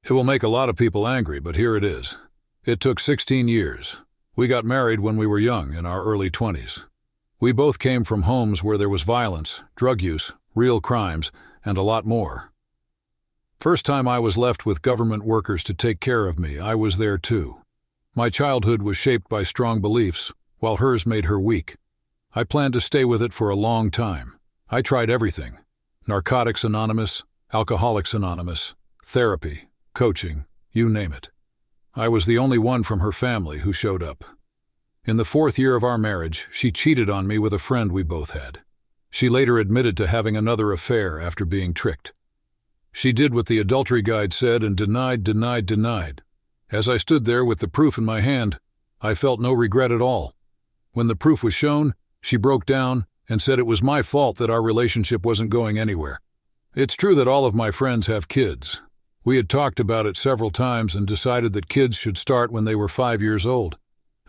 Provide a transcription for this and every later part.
It will make a lot of people angry, but here it is. It took 16 years. We got married when we were young, in our early 20s. We both came from homes where there was violence, drug use, real crimes, and a lot more. First time I was left with government workers to take care of me, I was there too. My childhood was shaped by strong beliefs, while hers made her weak. I planned to stay with it for a long time. I tried everything. Narcotics Anonymous, Alcoholics Anonymous, therapy, coaching, you name it. I was the only one from her family who showed up. In the 4th year of our marriage, she cheated on me with a friend we both had. She later admitted to having another affair after being tricked. She did what the adultery guide said and denied. As I stood there with the proof in my hand, I felt no regret at all. When the proof was shown, she broke down and said it was my fault that our relationship wasn't going anywhere. It's true that all of my friends have kids. We had talked about it several times and decided that kids should start when they were 5 years old.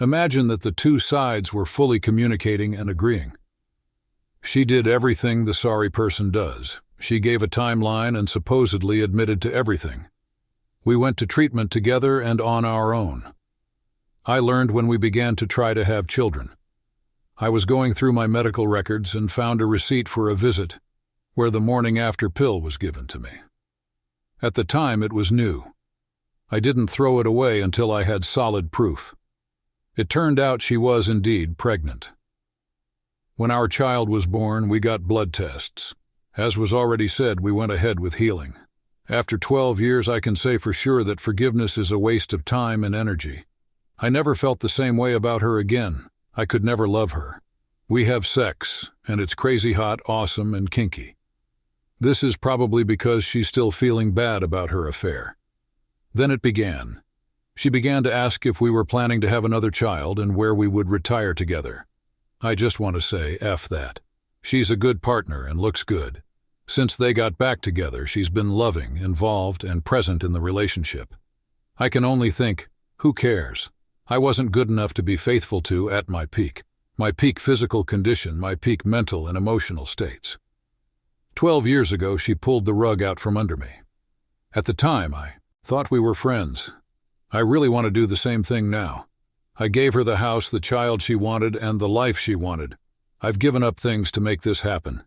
Imagine that the two sides were fully communicating and agreeing. She did everything the sorry person does. She gave a timeline and supposedly admitted to everything. We went to treatment together and on our own. I learned when we began to try to have children. I was going through my medical records and found a receipt for a visit where the morning after pill was given to me. At the time, it was new. I didn't throw it away until I had solid proof. It turned out she was indeed pregnant. When our child was born, we got blood tests. As was already said, we went ahead with healing. After 12 years, I can say for sure that forgiveness is a waste of time and energy. I never felt the same way about her again. I could never love her. We have sex, and it's crazy hot, awesome, and kinky. This is probably because she's still feeling bad about her affair. Then it began. She began to ask if we were planning to have another child and where we would retire together. I just want to say, F that. She's a good partner and looks good. Since they got back together, she's been loving, involved, and present in the relationship. I can only think, who cares? I wasn't good enough to be faithful to at my peak physical condition, my peak mental and emotional states. 12 years ago, she pulled the rug out from under me. At the time, I thought we were friends. I really want to do the same thing now. I gave her the house, the child she wanted, and the life she wanted. I've given up things to make this happen.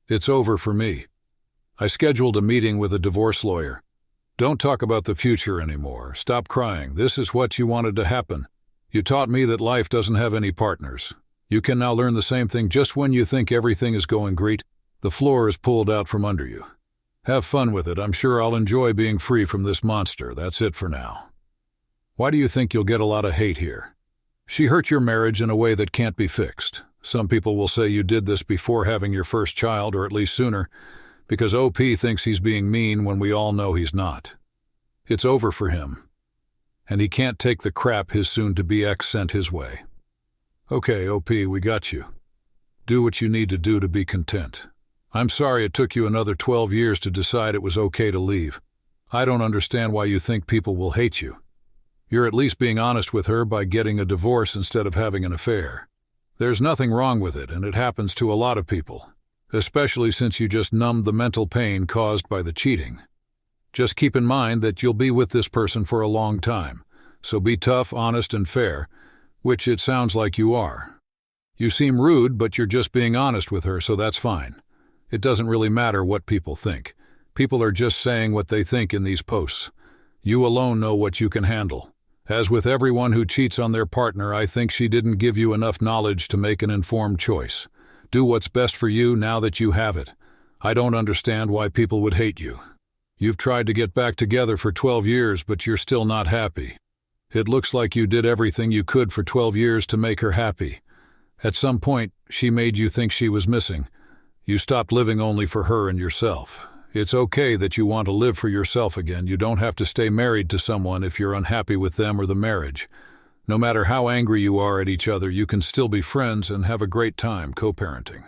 It's over for me. I scheduled a meeting with a divorce lawyer. Don't talk about the future anymore. Stop crying. This is what you wanted to happen. You taught me that life doesn't have any partners. You can now learn the same thing just when you think everything is going great. The floor is pulled out from under you. Have fun with it. I'm sure I'll enjoy being free from this monster. That's it for now. Why do you think you'll get a lot of hate here? She hurt your marriage in a way that can't be fixed. Some people will say you did this before having your first child, or at least sooner, because OP thinks he's being mean when we all know he's not. It's over for him, and he can't take the crap his soon-to-be ex sent his way. Okay, OP, we got you. Do what you need to do to be content. I'm sorry it took you another 12 years to decide it was okay to leave. I don't understand why you think people will hate you. You're at least being honest with her by getting a divorce instead of having an affair. There's nothing wrong with it, and it happens to a lot of people, especially since you just numbed the mental pain caused by the cheating. Just keep in mind that you'll be with this person for a long time, so be tough, honest, and fair, which it sounds like you are. You seem rude, but you're just being honest with her, so that's fine. It doesn't really matter what people think. People are just saying what they think in these posts. You alone know what you can handle. As with everyone who cheats on their partner, I think she didn't give you enough knowledge to make an informed choice. Do what's best for you now that you have it. I don't understand why people would hate you. You've tried to get back together for 12 years, but you're still not happy. It looks like you did everything you could for 12 years to make her happy. At some point, she made you think she was missing. You stopped living only for her and yourself. It's okay that you want to live for yourself again. You don't have to stay married to someone if you're unhappy with them or the marriage. No matter how angry you are at each other, you can still be friends and have a great time co-parenting.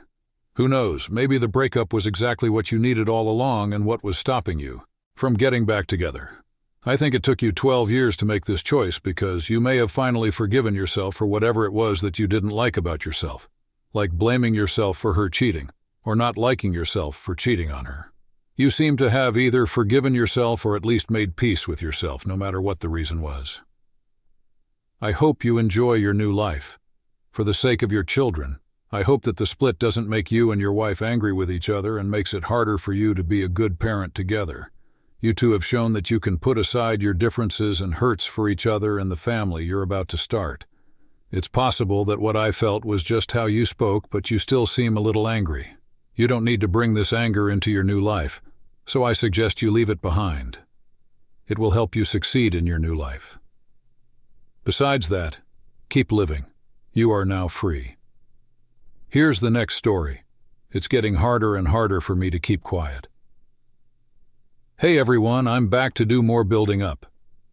Who knows, maybe the breakup was exactly what you needed all along and what was stopping you from getting back together. I think it took you 12 years to make this choice because you may have finally forgiven yourself for whatever it was that you didn't like about yourself, like blaming yourself for her cheating or not liking yourself for cheating on her. You seem to have either forgiven yourself or at least made peace with yourself, no matter what the reason was. I hope you enjoy your new life. For the sake of your children, I hope that the split doesn't make you and your wife angry with each other and makes it harder for you to be a good parent together. You two have shown that you can put aside your differences and hurts for each other and the family you're about to start. It's possible that what I felt was just how you spoke, but you still seem a little angry. You don't need to bring this anger into your new life, so I suggest you leave it behind. It will help you succeed in your new life. Besides that, keep living. You are now free. Here's the next story. It's getting harder and harder for me to keep quiet. Hey everyone, I'm back to do more building up.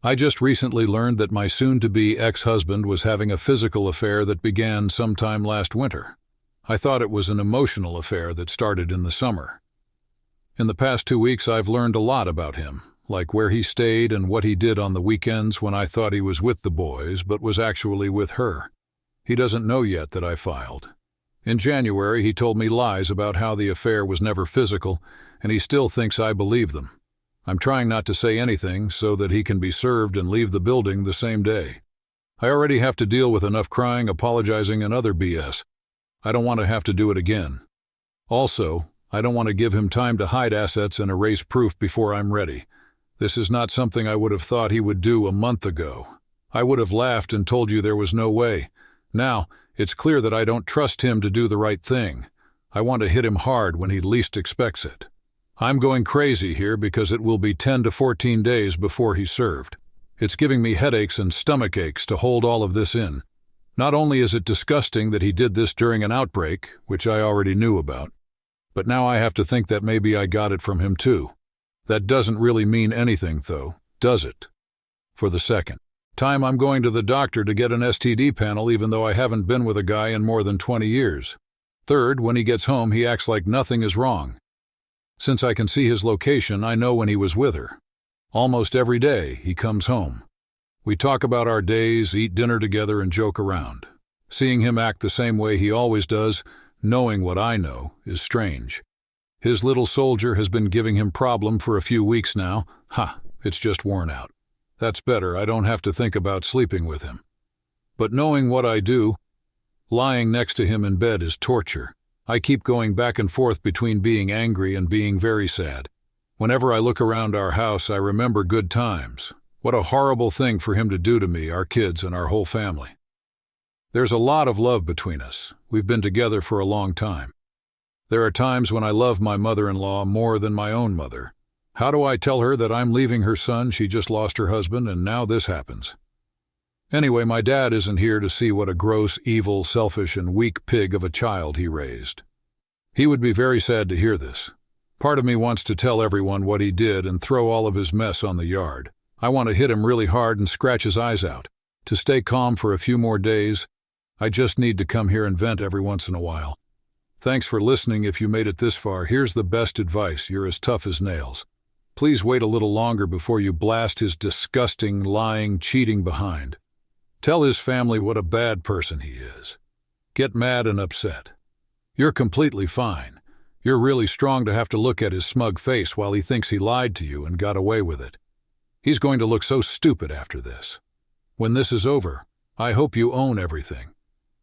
I just recently learned that my soon-to-be ex-husband was having a physical affair that began sometime last winter. I thought it was an emotional affair that started in the summer. In the past 2 weeks, I've learned a lot about him, like where he stayed and what he did on the weekends when I thought he was with the boys but was actually with her. He doesn't know yet that I filed. In January, he told me lies about how the affair was never physical, and he still thinks I believe them. I'm trying not to say anything so that he can be served and leave the building the same day. I already have to deal with enough crying, apologizing, and other BS. I don't want to have to do it again. Also, I don't want to give him time to hide assets and erase proof before I'm ready. This is not something I would have thought he would do a month ago. I would have laughed and told you there was no way. Now, it's clear that I don't trust him to do the right thing. I want to hit him hard when he least expects it. I'm going crazy here because it will be 10 to 14 days before he's served. It's giving me headaches and stomach aches to hold all of this in. Not only is it disgusting that he did this during an outbreak, which I already knew about, but now I have to think that maybe I got it from him too. That doesn't really mean anything though, does it? For the second time I'm going to the doctor to get an STD panel even though I haven't been with a guy in more than 20 years. Third, when he gets home he acts like nothing is wrong. Since I can see his location, I know when he was with her. Almost every day he comes home. We talk about our days, eat dinner together, and joke around. Seeing him act the same way he always does, knowing what I know, is strange. His little soldier has been giving him problem for a few weeks now. It's just worn out. That's better, I don't have to think about sleeping with him. But knowing what I do, lying next to him in bed is torture. I keep going back and forth between being angry and being very sad. Whenever I look around our house, I remember good times. What a horrible thing for him to do to me, our kids, and our whole family. There's a lot of love between us. We've been together for a long time. There are times when I love my mother-in-law more than my own mother. How do I tell her that I'm leaving her son? She just lost her husband, and now this happens. Anyway, my dad isn't here to see what a gross, evil, selfish, and weak pig of a child he raised. He would be very sad to hear this. Part of me wants to tell everyone what he did and throw all of his mess on the yard. I want to hit him really hard and scratch his eyes out. To stay calm for a few more days, I just need to come here and vent every once in a while. Thanks for listening. If you made it this far, here's the best advice. You're as tough as nails. Please wait a little longer before you blast his disgusting, lying, cheating behind. Tell his family what a bad person he is. Get mad and upset. You're completely fine. You're really strong to have to look at his smug face while he thinks he lied to you and got away with it. He's going to look so stupid after this. When this is over, I hope you own everything.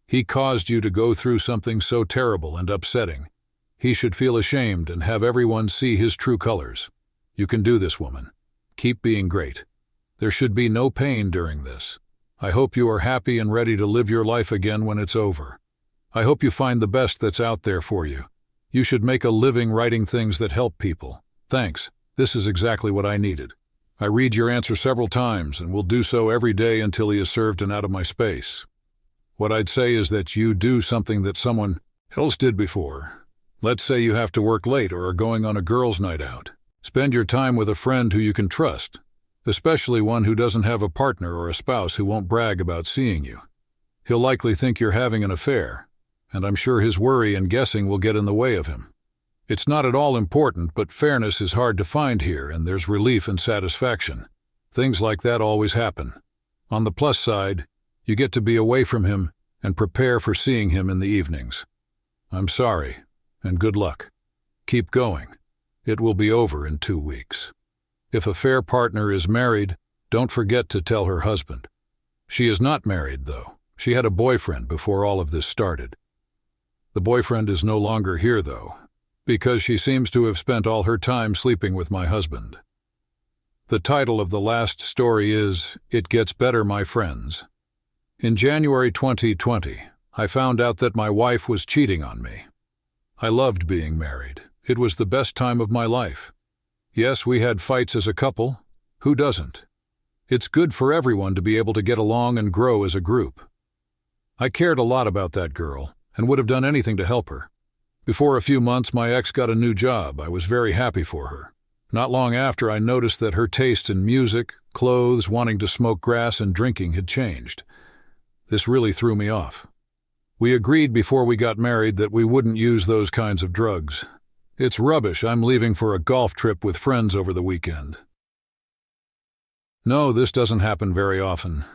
He caused you to go through something so terrible and upsetting. He should feel ashamed and have everyone see his true colors. You can do this, woman. Keep being great. There should be no pain during this. I hope you are happy and ready to live your life again when it's over. I hope you find the best that's out there for you. You should make a living writing things that help people. Thanks. This is exactly what I needed. I read your answer several times and will do so every day until he is served and out of my space. What I'd say is that you do something that someone else did before. Let's say you have to work late or are going on a girls' night out. Spend your time with a friend who you can trust, especially one who doesn't have a partner or a spouse who won't brag about seeing you. He'll likely think you're having an affair, and I'm sure his worry and guessing will get in the way of him. It's not at all important, but fairness is hard to find here, and there's relief and satisfaction. Things like that always happen. On the plus side, you get to be away from him and prepare for seeing him in the evenings. I'm sorry, and good luck. Keep going. It will be over in 2 weeks. If a fair partner is married, don't forget to tell her husband. She is not married, though. She had a boyfriend before all of this started. The boyfriend is no longer here, though, because she seems to have spent all her time sleeping with my husband. The title of the last story is, It Gets Better, My Friends. In January 2020, I found out that my wife was cheating on me. I loved being married. It was the best time of my life. Yes, we had fights as a couple. Who doesn't? It's good for everyone to be able to get along and grow as a group. I cared a lot about that girl and would have done anything to help her. Before a few months, my ex got a new job. I was very happy for her. Not long after, I noticed that her tastes in music, clothes, wanting to smoke grass, and drinking had changed. This really threw me off. We agreed before we got married that we wouldn't use those kinds of drugs. It's rubbish. I'm leaving for a golf trip with friends over the weekend. No, this doesn't happen very often.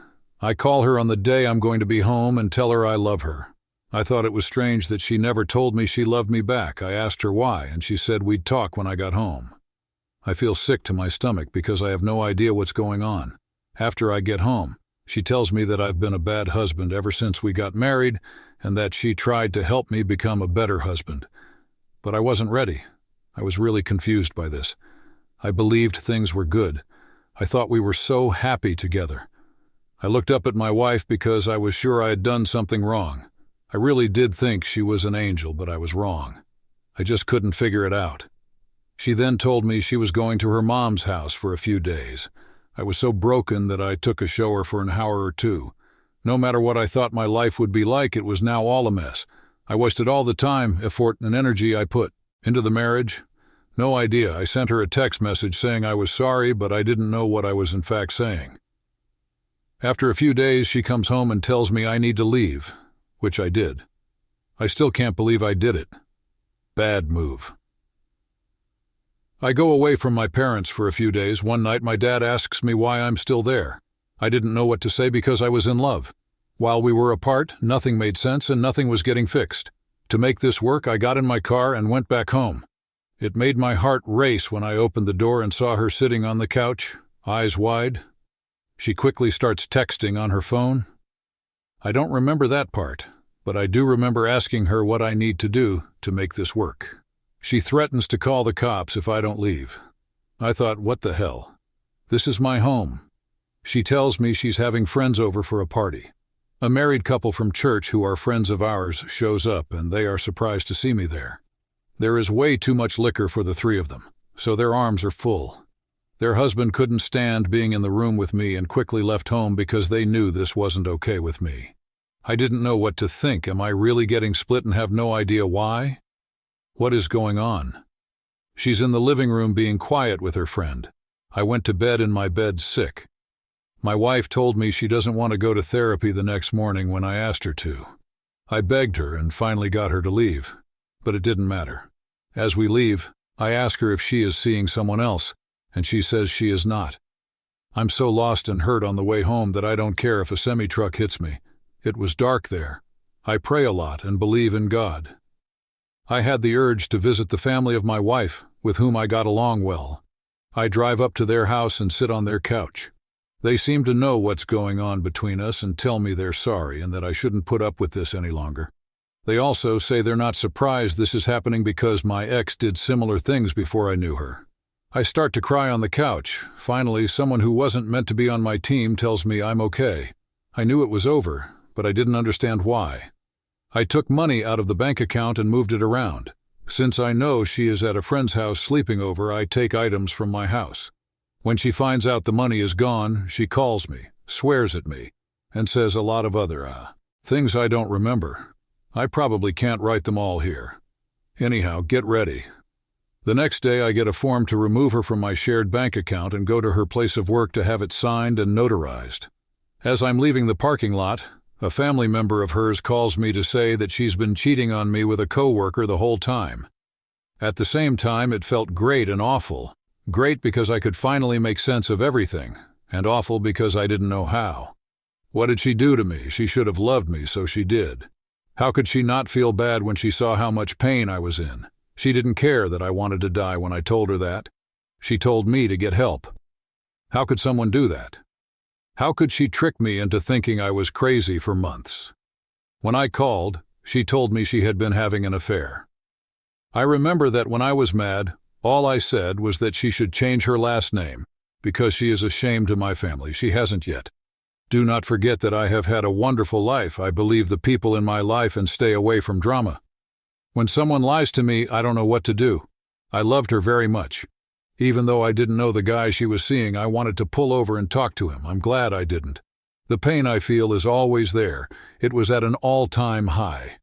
I call her on the day I'm going to be home and tell her I love her. I thought it was strange that she never told me she loved me back. I asked her why, and she said we'd talk when I got home. I feel sick to my stomach because I have no idea what's going on. After I get home, she tells me that I've been a bad husband ever since we got married and that she tried to help me become a better husband. But I wasn't ready. I was really confused by this. I believed things were good. I thought we were so happy together. I looked up at my wife because I was sure I had done something wrong. I really did think she was an angel, but I was wrong. I just couldn't figure it out. She then told me she was going to her mom's house for a few days. I was so broken that I took a shower for an hour or two. No matter what I thought my life would be like, it was now all a mess. I wasted all the time, effort, and energy I put into the marriage. No idea. I sent her a text message saying I was sorry, but I didn't know what I was in fact saying. After a few days, she comes home and tells me I need to leave, which I did. I still can't believe I did it. Bad move. I go away from my parents for a few days. One night, my dad asks me why I'm still there. I didn't know what to say because I was in love. While we were apart, nothing made sense and nothing was getting fixed. To make this work, I got in my car and went back home. It made my heart race when I opened the door and saw her sitting on the couch, eyes wide. She quickly starts texting on her phone. I don't remember that part, but I do remember asking her what I need to do to make this work. She threatens to call the cops if I don't leave. I thought, what the hell? This is my home. She tells me she's having friends over for a party. A married couple from church who are friends of ours shows up, and they are surprised to see me there. There is way too much liquor for the three of them, so their arms are full. Their husband couldn't stand being in the room with me and quickly left home because they knew this wasn't okay with me. I didn't know what to think. Am I really getting split and have no idea why? What is going on? She's in the living room being quiet with her friend. I went to bed in my bed sick. My wife told me she doesn't want to go to therapy the next morning when I asked her to. I begged her and finally got her to leave, but it didn't matter. As we leave, I ask her if she is seeing someone else, and she says she is not. I'm so lost and hurt on the way home that I don't care if a semi-truck hits me. It was dark there. I pray a lot and believe in God. I had the urge to visit the family of my wife, with whom I got along well. I drive up to their house and sit on their couch. They seem to know what's going on between us and tell me they're sorry and that I shouldn't put up with this any longer. They also say they're not surprised this is happening because my ex did similar things before I knew her. I start to cry on the couch. Finally, someone who wasn't meant to be on my team tells me I'm okay. I knew it was over, but I didn't understand why. I took money out of the bank account and moved it around. Since I know she is at a friend's house sleeping over, I take items from my house. When she finds out the money is gone, she calls me, swears at me, and says a lot of other things I don't remember. I probably can't write them all here. Anyhow, get ready. The next day I get a form to remove her from my shared bank account and go to her place of work to have it signed and notarized. As I'm leaving the parking lot, a family member of hers calls me to say that she's been cheating on me with a coworker the whole time. At the same time, it felt great and awful. Great because I could finally make sense of everything, and awful because I didn't know how. What did she do to me? She should have loved me, so she did. How could she not feel bad when she saw how much pain I was in? She didn't care that I wanted to die when I told her that. She told me to get help. How could someone do that? How could she trick me into thinking I was crazy for months? When I called, she told me she had been having an affair. I remember that when I was mad, all I said was that she should change her last name, because she is a shame to my family. She hasn't yet. Do not forget that I have had a wonderful life. I believe the people in my life and stay away from drama. When someone lies to me, I don't know what to do. I loved her very much. Even though I didn't know the guy she was seeing, I wanted to pull over and talk to him. I'm glad I didn't. The pain I feel is always there. It was at an all-time high.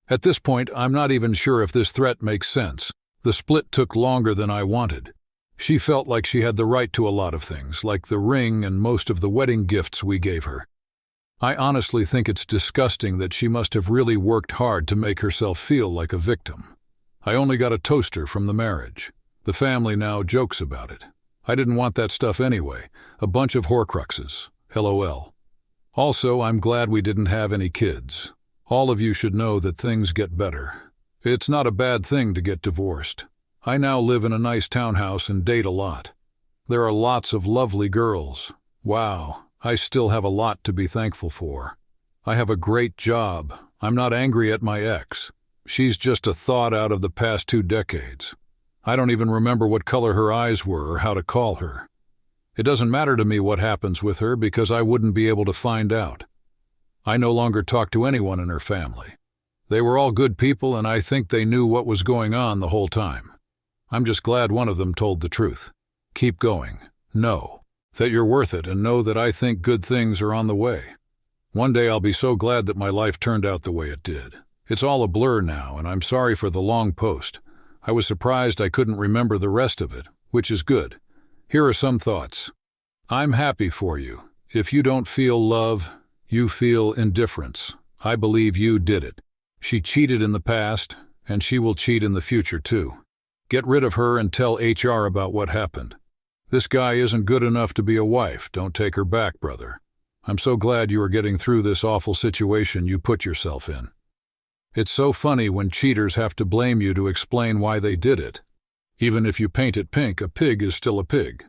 At this point, I'm not even sure if this threat makes sense. The split took longer than I wanted. She felt like she had the right to a lot of things, like the ring and most of the wedding gifts we gave her. I honestly think it's disgusting that she must have really worked hard to make herself feel like a victim. I only got a toaster from the marriage. The family now jokes about it. I didn't want that stuff anyway. A bunch of horcruxes. LOL. Also, I'm glad we didn't have any kids. All of you should know that things get better. It's not a bad thing to get divorced. I now live in a nice townhouse and date a lot. There are lots of lovely girls. Wow, I still have a lot to be thankful for. I have a great job. I'm not angry at my ex. She's just a thought out of the past 2 decades. I don't even remember what color her eyes were or how to call her. It doesn't matter to me what happens with her because I wouldn't be able to find out. I no longer talk to anyone in her family. They were all good people and I think they knew what was going on the whole time. I'm just glad one of them told the truth. Keep going. Know that you're worth it and know that I think good things are on the way. One day I'll be so glad that my life turned out the way it did. It's all a blur now and I'm sorry for the long post. I was surprised I couldn't remember the rest of it, which is good. Here are some thoughts. I'm happy for you. If you don't feel love, you feel indifference. I believe you did it. She cheated in the past, and she will cheat in the future too. Get rid of her and tell HR about what happened. This guy isn't good enough to be a wife. Don't take her back, brother. I'm so glad you are getting through this awful situation you put yourself in. It's so funny when cheaters have to blame you to explain why they did it. Even if you paint it pink, a pig is still a pig.